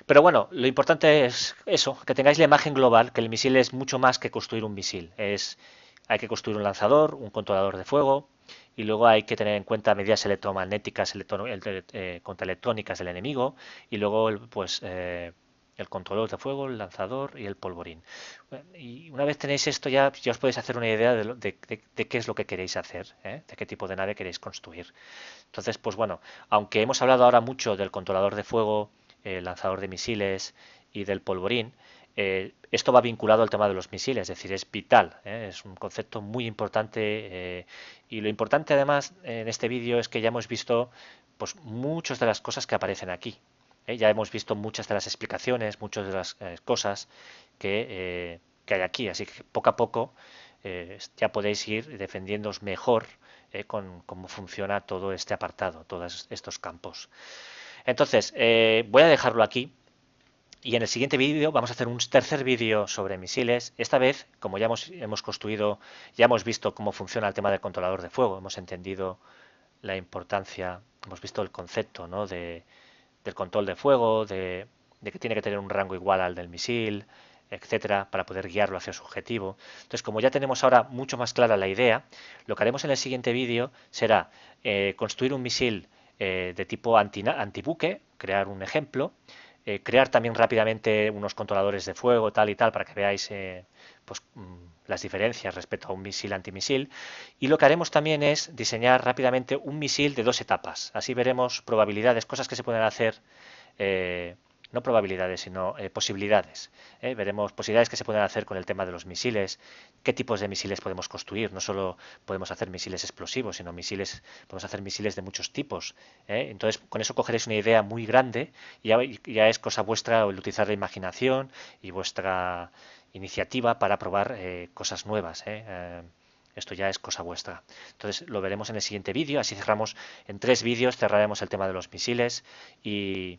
Pero bueno, lo importante es eso, que tengáis la imagen global, que el misil es mucho más que construir un misil. Hay que construir un lanzador, un controlador de fuego, y luego hay que tener en cuenta medidas electromagnéticas, contraelectrónicas del enemigo, y luego el controlador de fuego, el lanzador y el polvorín. Y una vez tenéis esto ya os podéis hacer una idea de qué es lo que queréis hacer, ¿eh? De qué tipo de nave queréis construir. Entonces, pues bueno, aunque hemos hablado ahora mucho del controlador de fuego, el lanzador de misiles y del polvorín, esto va vinculado al tema de los misiles, es decir, es vital, es un concepto muy importante y lo importante además en este vídeo es que ya hemos visto pues muchas de las cosas que aparecen aquí. Ya hemos visto muchas de las explicaciones, muchas de las cosas que hay aquí, así que poco a poco ya podéis ir defendiéndoos mejor con cómo funciona todo este apartado, todos estos campos. Entonces, voy a dejarlo aquí y en el siguiente vídeo vamos a hacer un tercer vídeo sobre misiles. Esta vez, como ya hemos construido, ya hemos visto cómo funciona el tema del controlador de fuego, hemos entendido la importancia, hemos visto el concepto, ¿no? Del control de fuego, de que tiene que tener un rango igual al del misil, etcétera, para poder guiarlo hacia su objetivo. Entonces, como ya tenemos ahora mucho más clara la idea, lo que haremos en el siguiente vídeo será construir un misil de tipo antibuque, crear un ejemplo, crear también rápidamente unos controladores de fuego, tal y tal, para que veáis las diferencias respecto a un misil antimisil. Y lo que haremos también es diseñar rápidamente un misil de dos etapas. Así veremos probabilidades, cosas que se pueden hacer, no probabilidades, sino posibilidades. Veremos posibilidades que se pueden hacer con el tema de los misiles, qué tipos de misiles podemos construir. No solo podemos hacer misiles explosivos, sino podemos hacer misiles de muchos tipos. Entonces, con eso cogeréis una idea muy grande y ya es cosa vuestra el utilizar la imaginación y vuestra iniciativa para probar cosas nuevas. Esto ya es cosa vuestra. Entonces lo veremos en el siguiente vídeo. Así cerramos en 3 vídeos, cerraremos el tema de los misiles y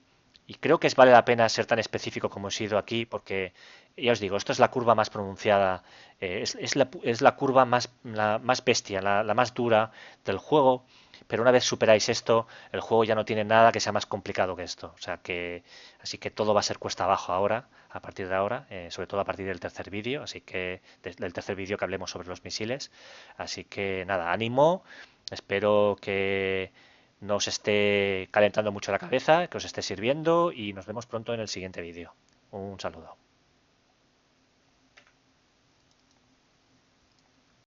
creo que vale la pena ser tan específico como he sido aquí porque ya os digo, esto es la curva más pronunciada, es la curva más bestia, la más dura del juego, pero una vez superáis esto, el juego ya no tiene nada que sea más complicado que esto. O sea que, así que todo va a ser cuesta abajo ahora, a partir de ahora, sobre todo a partir del tercer vídeo, así que del tercer vídeo que hablemos sobre los misiles. Así que nada, ánimo, espero que no os esté calentando mucho la cabeza, que os esté sirviendo y nos vemos pronto en el siguiente vídeo. Un saludo.